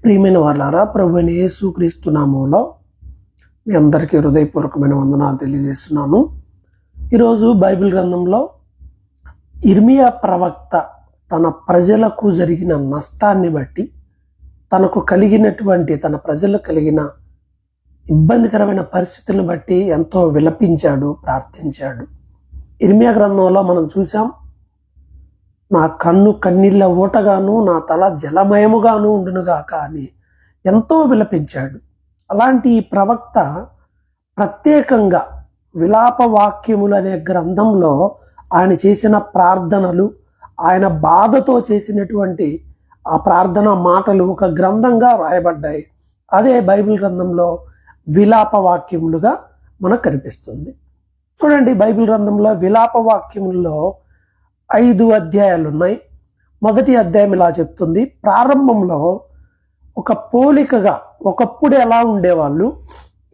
ప్రియమైన వాళ్ళారా, ప్రభువైన యేసుక్రీస్తు నామములో మీ అందరికీ హృదయపూర్వకమైన వందనాలు తెలియజేస్తున్నాను. ఈరోజు బైబిల్ గ్రంథంలో ఇర్మియా ప్రవక్త తన ప్రజలకు జరిగిన నష్టాన్ని బట్టి, తన ప్రజలకు కలిగిన ఇబ్బందికరమైన పరిస్థితులను బట్టి ఎంతో విలపించాడు, ప్రార్థించాడు. ఇర్మియా గ్రంథంలో మనం చూసాం, నా కన్ను కన్నీళ్ళ ఊటగాను, నా తల జలమయముగాను ఉండునుగాక అని ఎంతో విలపించాడు. అలాంటి ఈ ప్రవక్త ప్రత్యేకంగా విలాప వాక్యములు అనే గ్రంథంలో ఆయన చేసిన ప్రార్థనలు, ఆయన బాధతో చేసినటువంటి ఆ ప్రార్థన మాటలు ఒక గ్రంథంగా రాయబడ్డాయి. అదే బైబిల్ గ్రంథంలో విలాప వాక్యములుగా మనకు కనిపిస్తుంది. చూడండి, బైబిల్ గ్రంథంలో విలాప వాక్యములలో 5 అధ్యాయాలు ఉన్నాయి. మొదటి అధ్యాయం ఇలా చెప్తుంది, ప్రారంభంలో ఒక పోలికగా ఒకప్పుడు ఎలా ఉండేవాళ్ళు,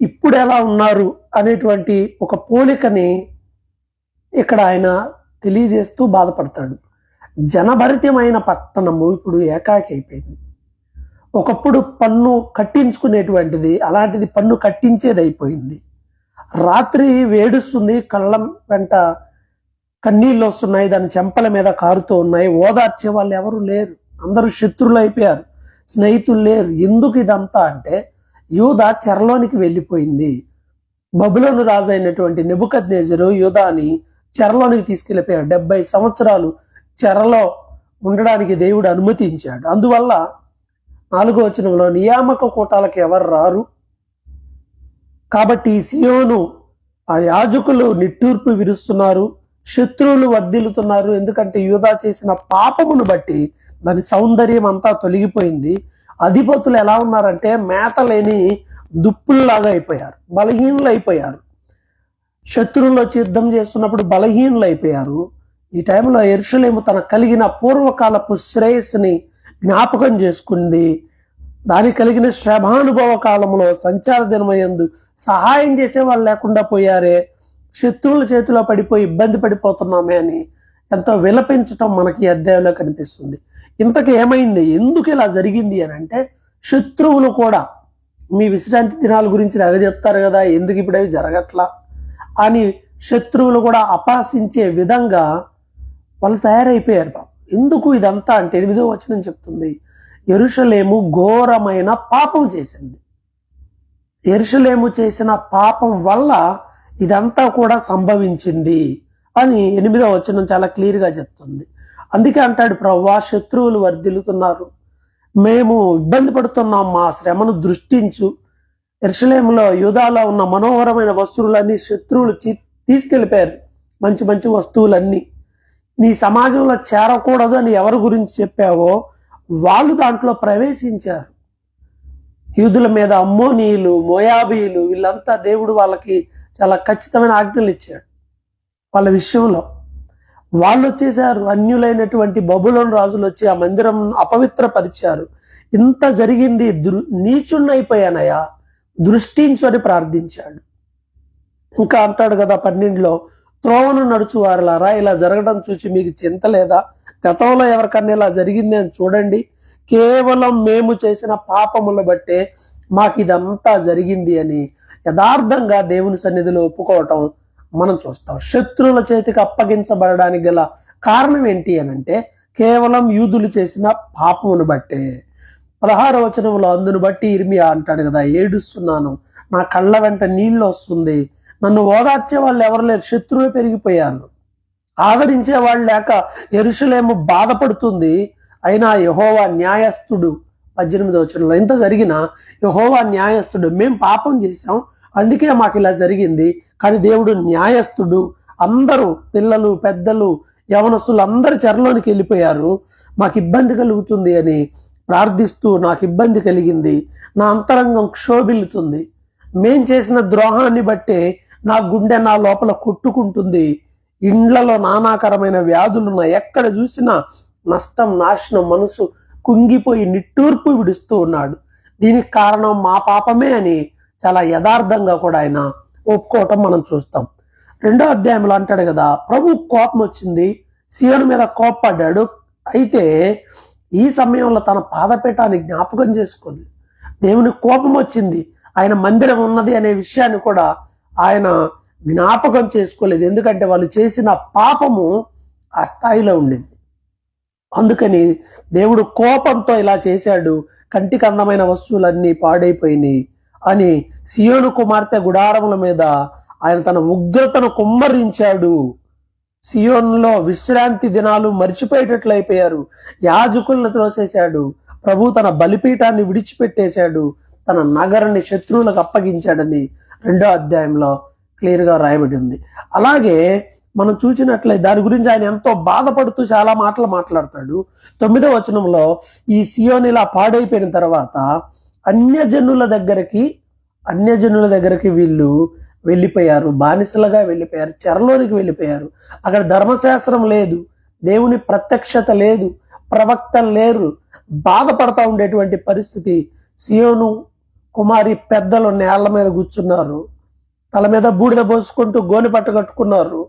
ఇప్పుడు ఎలా ఉన్నారు అనేటువంటి ఒక పోలికని ఇక్కడ ఆయన తెలియజేస్తూ బాధపడతాడు. జనభరితమైన పట్టణము ఇప్పుడు ఏకాకి అయిపోయింది. ఒకప్పుడు పన్ను కట్టించుకునేటువంటిది, అలాంటిది పన్ను కట్టించేది అయిపోయింది. రాత్రి వేడుస్తుంది, కళ్ళ వెంట కన్నీళ్ళు వస్తున్నాయి, దాని చెంపల మీద కారుతూ ఉన్నాయి. ఓదార్చే వాళ్ళు ఎవరు లేరు, అందరూ శత్రువులు అయిపోయారు, స్నేహితులు లేరు. ఎందుకు ఇదంతా అంటే, యూదా చెరలోనికి వెళ్ళిపోయింది. బబులోను రాజు అయినటువంటి నెబుకద్నెజరు యూదాని చెరలోనికి తీసుకెళ్ళిపోయాడు. 70 సంవత్సరాలు చెరలో ఉండడానికి దేవుడు అనుమతించాడు. అందువల్ల 4వ వచనంలో, నియామక కూటాలకు ఎవరు రారు కాబట్టి సియోను ఆ యాజకులు నిట్టూర్పు విరుస్తున్నారు, శత్రువులు వర్ధిల్లుతున్నారు. ఎందుకంటే యూదా చేసిన పాపమును బట్టి దాని సౌందర్యం అంతా తొలగిపోయింది. అధిపతులు ఎలా ఉన్నారంటే మేత లేని దుప్పుల్లాగా అయిపోయారు, బలహీనులు అయిపోయారు. శత్రువులు వచ్చి యుద్ధం చేస్తున్నప్పుడు బలహీనులు అయిపోయారు. ఈ టైంలో యెరూషలేము తన కలిగిన పూర్వకాలపు శ్రేయస్సుని జ్ఞాపకం చేసుకుంది. దానికి కలిగిన శ్రమానుభవ కాలంలో సంచార దినమయందు సహాయం చేసే వాళ్ళు లేకుండా పోయారే, శత్రువుల చేతిలో పడిపోయి ఇబ్బంది పడిపోతున్నామే అని ఎంతో విలపించటం మనకి అధ్యాయంలో కనిపిస్తుంది. ఇంతకు ఏమైంది, ఎందుకు ఇలా జరిగింది అని అంటే, శత్రువులు కూడా మీ విశ్రాంతి దినాల గురించి రగ చెప్తారు కదా, ఎందుకు ఇప్పుడు అవి జరగట్లా అని శత్రువులు కూడా అపహసించే విధంగా వాళ్ళు తయారైపోయారు. ఎందుకు ఇదంతా అంటే 8వ వచనం చెప్తుంది, యెరూషలేము ఘోరమైన పాపం చేసింది. యెరూషలేము చేసిన పాపం వల్ల ఇదంతా కూడా సంభవించింది అని 8వ వచనం చాలా క్లియర్గా చెప్తుంది. అందుకే అంటాడు, ప్రభువా శత్రువులు వర్ధిల్లుతున్నారు, మేము ఇబ్బంది పడుతున్నాం, మా శ్రమను దృష్టించు. యెరూషలేములో యూదాలో ఉన్న మనోహరమైన వస్తువులన్నీ శత్రువులు తీసుకెళ్ళిపోయారు. మంచి మంచి వస్తువులన్నీ నీ సమాజంలో చేరకూడదు అని ఎవరి గురించి చెప్పావో వాళ్ళు దాంట్లో ప్రవేశించారు. యూదుల మీద అమ్మోనీయులు, మోయాబీయులు, వీళ్ళంతా దేవుడు వాళ్ళకి చాలా ఖచ్చితమైన ఆజ్ఞలు ఇచ్చాడు. వాళ్ళ విషయంలో వాళ్ళు వచ్చేసారు. అన్యులైనటువంటి బబులోను రాజులు వచ్చి ఆ మందిరం అపవిత్రపరిచారు. ఇంత జరిగింది, నీచున్నైపోయానయా, దృష్టించు అని ప్రార్థించాడు. ఇంకా అంటాడు కదా 12లో, త్రోవను నడుచువారులారా, ఇలా జరగడం చూసి మీకు చింత లేదా? గతంలో ఎవరికన్నా ఇలా జరిగింది అని చూడండి. కేవలం మేము చేసిన పాపముల బట్టే మాకు ఇదంతా జరిగింది అని యథార్థంగా దేవుని సన్నిధిలో ఒప్పుకోవటం మనం చూస్తాం. శత్రువుల చేతికి అప్పగించబడడానికి గల కారణం ఏంటి అని అంటే, కేవలం యూదులు చేసిన పాపమును బట్టే. 16వ వచనంలో, అందును బట్టి ఇర్మియా అంటాడు కదా, ఏడుస్తున్నాను, నా కళ్ళ వెంట నీళ్ళు వస్తుంది, నన్ను ఓదార్చే వాళ్ళు ఎవరు లేరు, శత్రువులు పెరిగిపోయారు, ఆదరించే వాళ్ళు లేక యెరూషలేము బాధపడుతుంది. అయినా యెహోవా న్యాయస్థుడు. 18వ వచనంలో, ఇంత జరిగినా యెహోవా న్యాయస్థుడు, మేము పాపం చేశాం అందుకే మాకు ఇలా జరిగింది, కానీ దేవుడు న్యాయస్థుడు. అందరూ పిల్లలు, పెద్దలు, యవనస్తులు అందరు చెరలోనికి వెళ్ళిపోయారు, మాకు ఇబ్బంది కలుగుతుంది అని ప్రార్థిస్తూ, నాకు ఇబ్బంది కలిగింది, నా అంతరంగం క్షోభిల్లుతుంది, మేం చేసిన ద్రోహాన్ని బట్టే నా గుండె నా లోపల కొట్టుకుంటుంది, ఇండ్లలో నానాకరమైన వ్యాధులున్నాయి, ఎక్కడ చూసినా నష్టం, నాశనం, మనసు కుంగిపోయి నిట్టూర్పు విడుస్తూ ఉన్నాడు. దీనికి కారణం మా పాపమే అని చాలా యథార్థంగా కూడా ఆయన ఒప్పుకోవటం మనం చూస్తాం. 2వ అధ్యాయంలో అంటాడు కదా, ప్రభు కోపం వచ్చింది, సియోను మీద కోప్పడ్డాడు, అయితే ఈ సమయంలో తన పాదపీఠాన్ని జ్ఞాపకం చేసుకోదు. దేవుని కోపం వచ్చింది, ఆయన మందిరం ఉన్నది అనే విషయాన్ని కూడా ఆయన జ్ఞాపకం చేసుకోలేదు. ఎందుకంటే వాళ్ళు చేసిన పాపము ఆ స్థాయిలో ఉండింది. అందుకని దేవుడు కోపంతో ఇలా చేశాడు, కంటికి అందమైన వస్తువులన్నీ పాడైపోయినాయి అని సియోను కుమార్తె గుడారముల మీద ఆయన తన ఉగ్రతను కుమ్మరించాడు. సియోనులో విశ్రాంతి దినాలు మర్చిపోయేటట్లు అయిపోయారు. యాజకులను త్రోసేశాడు. ప్రభు తన బలిపీఠాన్ని విడిచిపెట్టేశాడు. తన నగరాన్ని శత్రువులకు అప్పగించాడని 2వ అధ్యాయంలో క్లియర్గా రాయబడి ఉంది. అలాగే మనం చూసినట్లయితే దాని గురించి ఆయన ఎంతో బాధపడుతూ చాలా మాటలు మాట్లాడతాడు. 9వ వచనంలో ఈ సియోను ఇలా పాడైపోయిన తర్వాత అన్యజనుల దగ్గరికి వీళ్ళు వెళ్ళిపోయారు, బానిసలుగా వెళ్ళిపోయారు, చెరలోనికి వెళ్ళిపోయారు. అక్కడ ధర్మశాస్త్రం లేదు, దేవుని ప్రత్యక్షత లేదు, ప్రవక్తలు లేరు. బాధపడతా ఉండేటువంటి పరిస్థితి. సియోను కుమారి పెద్దలు నేళ్ల మీద కూర్చున్నారు, తల మీద బూడిద పోసుకుంటూ గోని పట్ట కట్టుకున్నారు.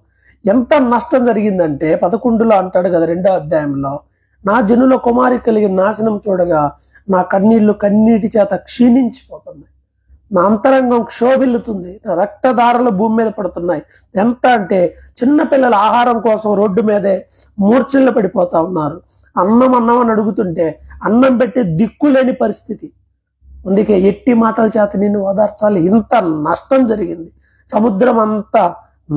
ఎంత నష్టం జరిగిందంటే 11లో అంటాడు కదా 2వ అధ్యాయంలో, నా జనుల కుమారి కలిగిన నాశనం చూడగా నా కన్నీళ్లు కన్నీటి చేత క్షీణించిపోతున్నాయి, నా అంతరంగం క్షోభిల్లుతుంది, నా రక్తధారలు భూమి మీద పడుతున్నాయి. ఎంత అంటే చిన్నపిల్లల ఆహారం కోసం రోడ్డు మీదే మూర్ఛలు పడిపోతా ఉన్నారు. అన్నం అని అడుగుతుంటే అన్నం పెట్టే దిక్కులేని పరిస్థితి. అందుకే ఎట్టి మాటల చేత నిన్ను ఓదార్చాలి. ఇంత నష్టం జరిగింది, సముద్రం అంతా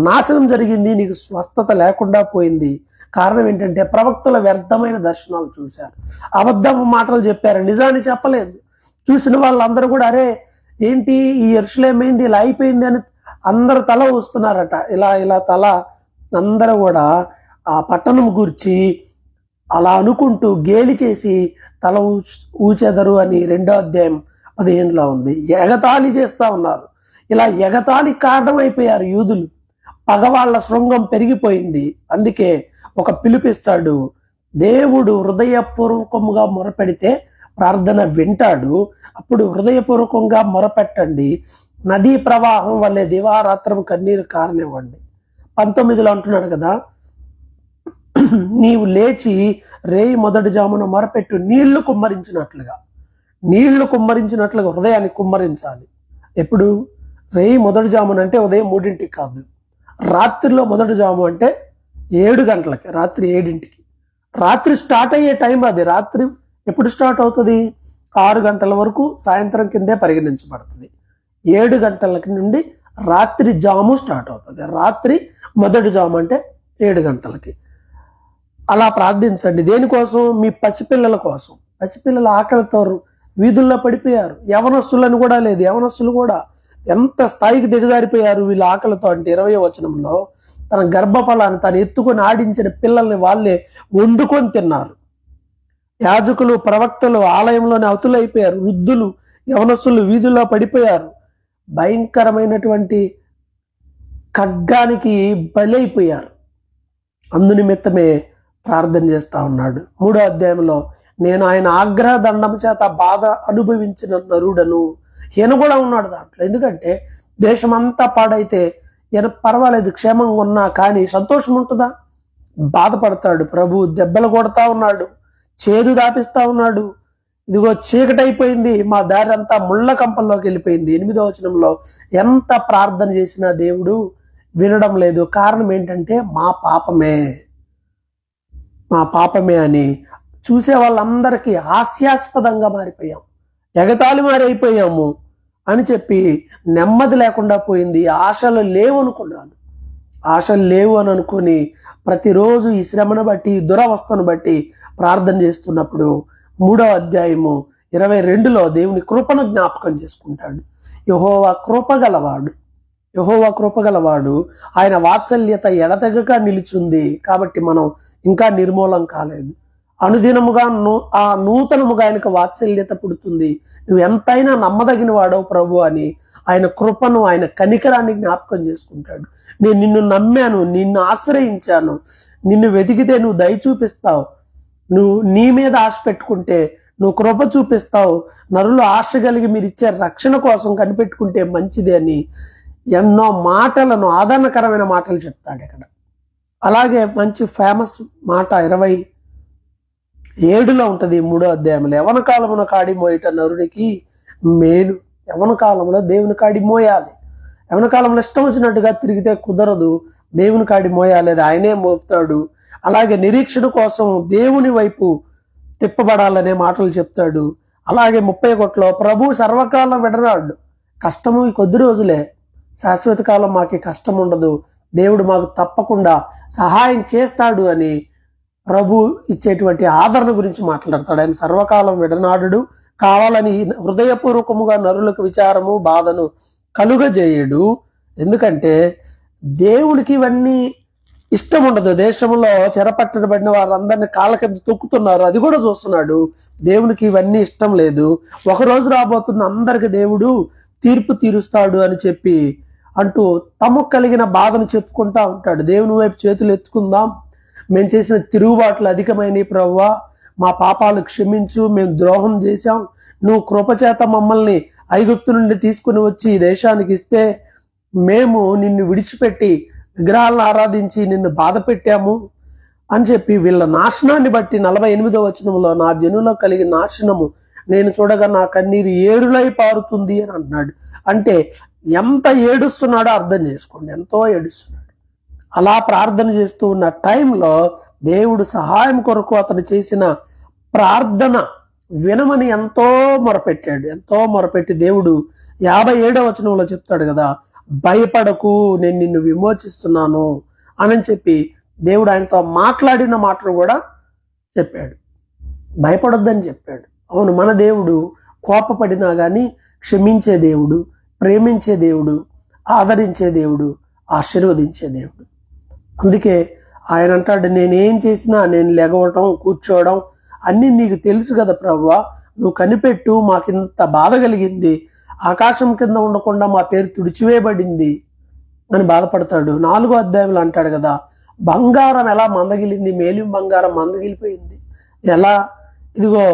నాశనం జరిగింది, నీకు స్వస్థత లేకుండా పోయింది. కారణం ఏంటంటే ప్రవక్తల వ్యర్థమైన దర్శనాలు చూశారు, అబద్ధపు మాటలు చెప్పారు, నిజాన్ని చెప్పలేదు. చూసిన వాళ్ళందరూ కూడా అరే ఏంటి ఈ యెరూషలేము ఏంది ఇలా అయిపోయింది అని అందరు తల ఊస్తున్నారట. ఇలా తల అందరూ కూడా ఆ పట్టణం గురించి అలా అనుకుంటూ గేలి చేసి తల ఊచెదరు అని 2వ అధ్యాయం 15లో ఉంది. ఎగతాళి చేస్తా ఉన్నారు. ఇలా ఎగతాళి కారణమైపోయారు యూదులు. పగవాళ్ల శృంగం పెరిగిపోయింది. అందుకే ఒక పిలుపిస్తాడు, దేవుడు హృదయపూర్వకముగా మొరపెడితే ప్రార్థన వింటాడు. అప్పుడు హృదయపూర్వకంగా మొరపెట్టండి, నదీ ప్రవాహం వల్లే దివారాత్రం కన్నీరు కారనివ్వండి. 19లో అంటున్నాడు కదా, నీవు లేచి రేయి మొదటి జామున మొరపెట్టు, నీళ్లు కుమ్మరించినట్లుగా హృదయాన్ని కుమ్మరించాలి. ఎప్పుడు? రేయి మొదటి జామున అంటే ఉదయం 3ంటికి కాదు, రాత్రిలో మొదటి జాము అంటే 7 గంటలకి, రాత్రి 7ంటికి. రాత్రి స్టార్ట్ అయ్యే టైం అది. రాత్రి ఎప్పుడు స్టార్ట్ అవుతుంది? 6 గంటల వరకు సాయంత్రం కిందే పరిగణించబడుతుంది. 7 గంటలకి నుండి రాత్రి జాము స్టార్ట్ అవుతుంది. రాత్రి మొదటి జాము అంటే 7 గంటలకి. అలా ప్రార్థించండి. దేనికోసం? మీ పసిపిల్లల కోసం. పసిపిల్లల ఆకలితో వీధుల్లో పడిపోయారు. యవనస్తులను కూడా లేదు. యవనస్తులు కూడా ఎంత స్థాయికి దిగజారిపోయారు వీళ్ళ ఆకలితో అంటే 20వ వచనంలో తన గర్భఫలాన్ని తను ఎత్తుకొని ఆడించిన పిల్లల్ని వాళ్ళే వండుకొని తిన్నారు. యాజకులు ప్రవక్తలు ఆలయంలోనే అవతులైపోయారు. వృద్ధులు యవనస్తులు వీధుల్లో పడిపోయారు. భయంకరమైనటువంటి ఖడ్గానికి బలైపోయారు. అందునిమిత్తమే ప్రార్థన చేస్తా ఉన్నాడు. 3వ అధ్యాయంలో నేను ఆయన ఆగ్రహ దండం చేత బాధ అనుభవించిన నరుడను. ఈయన కూడా ఉన్నాడు దాంట్లో. ఎందుకంటే దేశమంతా పాడైతే ఈయన పర్వాలేదు, క్షేమంగా ఉన్నా, కానీ సంతోషం ఉంటుందా? బాధపడతాడు. ప్రభు దెబ్బలు కొడతా ఉన్నాడు, చేదు దాపిస్తా ఉన్నాడు. ఇదిగో చీకటైపోయింది, మా దారి అంతా ముళ్ళ కంపల్లోకి వెళ్ళిపోయింది. 8వ వచనంలో ఎంత ప్రార్థన చేసినా దేవుడు వినడం లేదు. కారణం ఏంటంటే మా పాపమే అని చూసే వాళ్ళందరికీ హాస్యాస్పదంగా మారిపోయాం, ఎగతాళి మారైపోయాము అని చెప్పి నెమ్మది లేకుండా పోయింది. ఆశలు లేవు అనుకున్నాను. ఆశలు లేవు అని అనుకుని ప్రతిరోజు ఈ శ్రమను బట్టి, దురవస్థను బట్టి ప్రార్థన చేస్తున్నప్పుడు 3వ అధ్యాయము 22లో దేవుని కృపను జ్ఞాపకం చేసుకుంటాడు. యెహోవా కృపగలవాడు, ఆయన వాత్సల్యత ఎడతెగక నిలిచింది. కాబట్టి మనం ఇంకా నిర్మూలం కాలేదు. అనుదినముగా నూతనముగా ఆయనకు వాత్సల్యత పుడుతుంది. నువ్వు ఎంతైనా నమ్మదగిన వాడవు ప్రభు అని ఆయన కృపను, ఆయన కనికరాన్ని జ్ఞాపకం చేసుకుంటాడు. నేను నిన్ను నమ్మాను, నిన్ను ఆశ్రయించాను, నిన్ను వెతికితే నువ్వు దయ చూపిస్తావు, నువ్వు నీ మీద ఆశ పెట్టుకుంటే నువ్వు కృప చూపిస్తావు, నరులు ఆశ కలిగి మీరు ఇచ్చే రక్షణ కోసం కనిపెట్టుకుంటే మంచిది అని ఎన్నో మాటలను, ఆదరణకరమైన మాటలు చెప్తాడు ఇక్కడ. అలాగే మంచి ఫేమస్ మాట 7లో ఉంటది 3వ అధ్యాయంలో. యవన కాలమున కాడి మోయట నరునికి మేలు. యవన కాలంలో దేవుని కాడి మోయాలి. యవన కాలంలో ఇష్టం వచ్చినట్టుగా తిరిగితే కుదరదు. దేవుని కాడి మోయాలి, అది ఆయనే మోపుతాడు. అలాగే నిరీక్షణ కోసం దేవుని వైపు తిప్పబడాలనే మాటలు చెప్తాడు. అలాగే 31లో ప్రభు సర్వకాలం విడనాడు. కష్టము ఈ కొద్ది రోజులే, శాశ్వత కాలం మాకు కష్టం ఉండదు, దేవుడు మాకు తప్పకుండా సహాయం చేస్తాడు అని ప్రభు ఇచ్చేటువంటి ఆదరణ గురించి మాట్లాడతాడు. ఆయన సర్వకాలం విడనాడు, కావాలని హృదయపూర్వకముగా నరులకు విచారము బాధను కలుగజేయడు. ఎందుకంటే దేవుడికి ఇవన్నీ ఇష్టం ఉండదు. దేశంలో చెరపట్టబడిన వారందరినీ కాళ్ళ కింద తొక్కుతున్నారు, అది కూడా చూస్తున్నాడు. దేవునికి ఇవన్నీ ఇష్టం లేదు. ఒక రోజు రాబోతున్న అందరికి దేవుడు తీర్పు తీరుస్తాడు అని చెప్పి అంటూ తమకు కలిగిన బాధను చెప్పుకుంటా ఉంటాడు. దేవుని వైపు చేతులు ఎత్తుకుందాం, మేము చేసిన తిరుగుబాట్లు అధికమైన ప్రభువా, మా పాపాలు క్షమించు, మేము ద్రోహం చేశాం, నువ్వు కృపచేత మమ్మల్ని ఐగుప్తు నుండి తీసుకుని వచ్చి ఈ దేశానికి ఇస్తే మేము నిన్ను విడిచిపెట్టి విగ్రహాలను ఆరాధించి నిన్ను బాధ పెట్టాము అని చెప్పి వీళ్ళ నాశనాన్ని బట్టి 48వ వచనంలో నా జనులో కలిగిన నాశనము నేను చూడగా నా కన్నీరు ఏరులై పారుతుంది అని అంటున్నాడు. అంటే ఎంత ఏడుస్తున్నాడో అర్థం చేసుకోండి, ఎంతో ఏడుస్తున్నాడు. అలా ప్రార్థన చేస్తూ ఉన్న టైంలో దేవుడు సహాయం కొరకు అతను చేసిన ప్రార్థన వినమని ఎంతో మొరపెట్టాడు. ఎంతో మొరపెట్టి దేవుడు 57వ వచనంలో చెప్తాడు కదా, భయపడకు నేను నిన్ను విమోచిస్తున్నాను అని చెప్పి దేవుడు ఆయనతో మాట్లాడిన మాటలు కూడా చెప్పాడు. భయపడొద్దని చెప్పాడు. అవును, మన దేవుడు కోపపడినా కానీ క్షమించే దేవుడు, ప్రేమించే దేవుడు, ఆదరించే దేవుడు, ఆశీర్వదించే దేవుడు. అందుకే ఆయన అంటాడు, నేనేం చేసినా నేను లెగవటం కూర్చోవడం అన్నీ నీకు తెలుసు కదా ప్రభువా, నువ్వు కనిపెట్టు, మాకింత బాధ కలిగింది, ఆకాశం కింద ఉండకుండా మా పేరు తుడిచివేయబడింది అని బాధపడతాడు. 4వ అధ్యాయంలో అంటాడు కదా, బంగారం ఎలా మందగిలింది, మేలిం బంగారం మందగిలిపోయింది ఎలా, ఇదిగో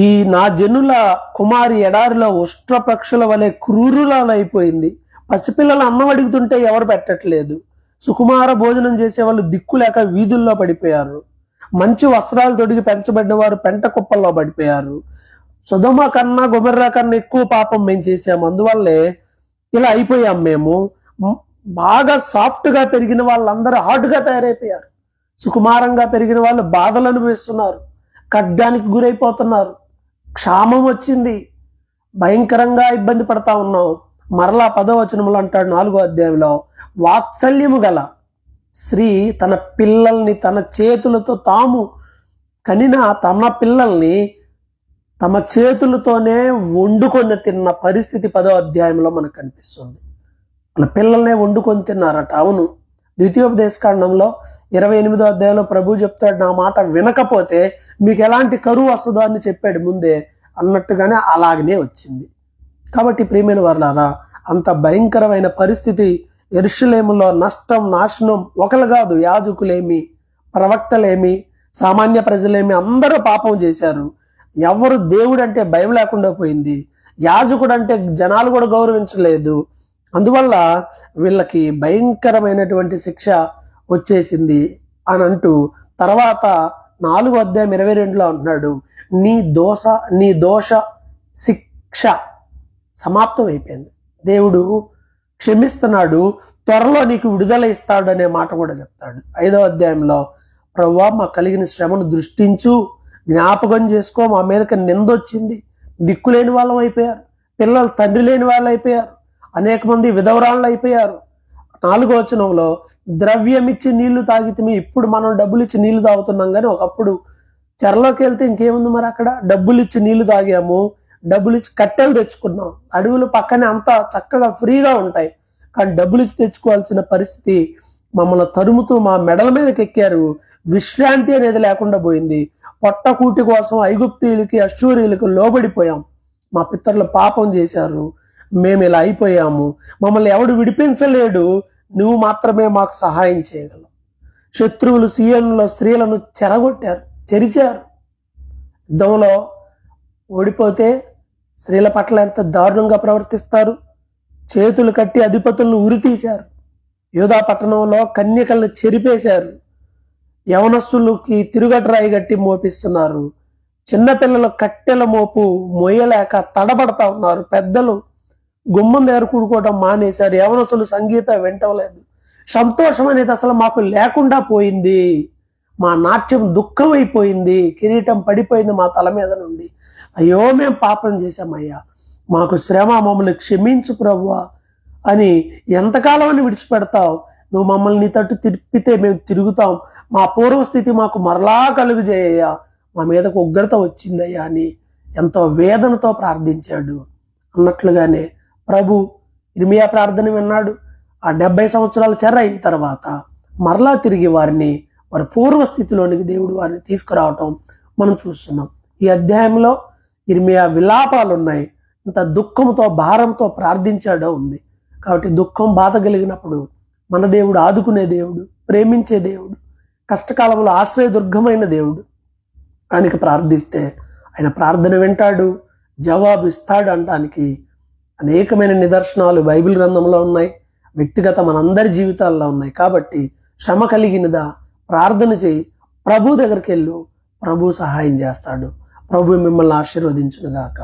ఈ నా జనుల కుమారి ఎడారిలో ఉష్ట్రపక్షుల వలె క్రూరులైపోయింది. పసిపిల్లలు అన్నం అడుగుతుంటే ఎవరు పెట్టట్లేదు, సుకుమార భోజనం చేసే వాళ్ళు దిక్కులేక వీధుల్లో పడిపోయారు, మంచి వస్త్రాలు తొడిగి పెంచబడిన వారు పెంట కుప్పల్లో పడిపోయారు. సొదొమ కన్నా గొమొర్రా కన్నా ఎక్కువ పాపం మేము చేసాము, అందువల్లే ఇలా అయిపోయాం మేము. బాగా సాఫ్ట్ గా పెరిగిన వాళ్ళందరూ హార్డ్ గా తయారైపోయారు, సుకుమారంగా పెరిగిన వాళ్ళు బాధలు అనుభవిస్తున్నారు, ఖడ్గానికి గురైపోతున్నారు, క్షామం వచ్చింది, భయంకరంగా ఇబ్బంది పడతా ఉన్నాం. మరలా 10వ వచనంలో అంటాడు 4వ అధ్యాయంలో, వాత్సల్యము గల స్త్రీ తన పిల్లల్ని తన చేతులతో తాము కనిన తమ పిల్లల్ని తమ చేతులతోనే వండుకొని తిన్న పరిస్థితి 10వ అధ్యాయంలో మనకు కనిపిస్తుంది. మన పిల్లల్నే వండుకొని తిన్నారట. అవును, ద్వితీయోపదేశకాండంలో 28వ అధ్యాయంలో ప్రభు చెప్తాడు, నా మాట వినకపోతే మీకు ఎలాంటి కరువు వస్తుందో అని చెప్పాడు ముందే, అన్నట్టుగానే అలాగనే వచ్చింది. కాబట్టి ప్రియమైన వారలారా, అంత భయంకరమైన పరిస్థితి యెరూషలేములో, నష్టం నాశనం ఒకరు కాదు, యాజకులేమి ప్రవక్తలేమి సామాన్య ప్రజలేమి అందరూ పాపం చేశారు. ఎవరు దేవుడు అంటే భయం లేకుండా పోయింది, యాజకుడు అంటే జనాలు కూడా గౌరవించలేదు. అందువల్ల వీళ్ళకి భయంకరమైనటువంటి శిక్ష వచ్చేసింది అని అంటూ తర్వాత 4వ అధ్యాయం 22లో అంటున్నాడు, నీ దోష శిక్ష సమాప్తం అయిపోయింది, దేవుడు క్షమిస్తున్నాడు, త్వరలో నీకు విడుదల ఇస్తాడు అనే మాట కూడా చెప్తాడు. 5వ అధ్యాయంలో ప్రభువా మాకు కలిగిన శ్రమను దృష్టించు, జ్ఞాపకం చేసుకో, మా మీదకి నిందొచ్చింది, దిక్కులేని వాళ్ళం అయిపోయారు, పిల్లలు తండ్రి లేని వాళ్ళు అయిపోయారు, అనేక మంది విధవరాళ్ళు అయిపోయారు. 4వ వచనంలో ద్రవ్యం ఇచ్చి నీళ్లు తాగితే ఇప్పుడు మనం డబ్బులు ఇచ్చి నీళ్లు తాగుతున్నాం, కానీ ఒకప్పుడు చెరలోకి వెళ్తే ఇంకేముంది మరి, అక్కడ డబ్బులు ఇచ్చి నీళ్లు తాగాము, డబ్బులు ఇచ్చి కట్టెలు తెచ్చుకున్నాం, అడవులు పక్కనే అంతా చక్కగా ఫ్రీగా ఉంటాయి, కానీ డబ్బులు ఇచ్చి తెచ్చుకోవాల్సిన పరిస్థితి మమ్మల్ని తరుముతూ మా మెడల మీదకి ఎక్కారు, విశ్రాంతి అనేది లేకుండా పోయింది, పొట్టకూటి కోసం ఐగుప్తీయులకి అశ్షూరీయులకు లోబడిపోయాం, మా పితరులు పాపం చేశారు, మేము ఇలా అయిపోయాము, మమ్మల్ని ఎవడు విడిపించలేడు, నువ్వు మాత్రమే మాకు సహాయం చేయగలవు. శత్రువులు సీయోనులో స్త్రీలను చెరిచారు, యుద్ధంలో ఓడిపోతే స్త్రీల పట్ల ఎంత దారుణంగా ప్రవర్తిస్తారు, చేతులు కట్టి అధిపతులను ఉరితీశారు, యూదా పట్టణంలో కన్యకలను చెరిపేశారు, యవనస్తులకి తిరుగట్రాయి గట్టి మోపిస్తున్నారు. చిన్నపిల్లలు కట్టెల మోపు మోయలేక తడబడతా ఉన్నారు. పెద్దలు గుమ్మం దగ్గర కూడుకోవడం మానేశారు. యవనస్తులు సంగీతం వింటలేదు. సంతోషం అనేది అసలు మాకు లేకుండా పోయింది. మా నాట్యం దుఃఖం అయిపోయింది. కిరీటం పడిపోయింది మా తల మీద నుండి. అయ్యో మేము పాపం చేశామయ్యా, మాకు శ్రమ, మమ్మల్ని క్షమించు ప్రభువా అని ఎంతకాలం అని విడిచిపెడతావు? నువ్వు మమ్మల్ని నీ తట్టు తిప్పితే మేము తిరుగుతాం. మా పూర్వస్థితి మాకు మరలా కలుగు చేయ్యా, మా మీదకు ఉగ్రత వచ్చిందయ్యా అని ఎంతో వేదనతో ప్రార్థించాడు. అన్నట్లుగానే ప్రభు ఇర్మియా ప్రార్థన విన్నాడు. ఆ 70 సంవత్సరాల చెర అయిన తర్వాత మరలా తిరిగి వారిని వారి పూర్వస్థితిలోనికి దేవుడు వారిని తీసుకురావటం మనం చూస్తున్నాం. ఈ అధ్యాయంలో ఇర్మియా విలాపాలు ఉన్నాయి. ఇంత దుఃఖంతో భారంతో ప్రార్థించాడో ఉంది. కాబట్టి దుఃఖం బాధ కలిగినప్పుడు మన దేవుడు ఆదుకునే దేవుడు, ప్రేమించే దేవుడు, కష్టకాలంలో ఆశ్రయదుర్గమైన దేవుడు. ఆయనకి ప్రార్థిస్తే ఆయన ప్రార్థన వింటాడు, జవాబు ఇస్తాడు అనడానికి అనేకమైన నిదర్శనాలు బైబిల్ గ్రంథంలో ఉన్నాయి, వ్యక్తిగత మనందరి జీవితాల్లో ఉన్నాయి. కాబట్టి శ్రమ కలిగినదా ప్రార్థన చేయి, ప్రభు దగ్గరికి వెళ్ళు, ప్రభు సహాయం చేస్తాడు. ప్రభు మిమ్మల్ని ఆశీర్వదించునుగాక.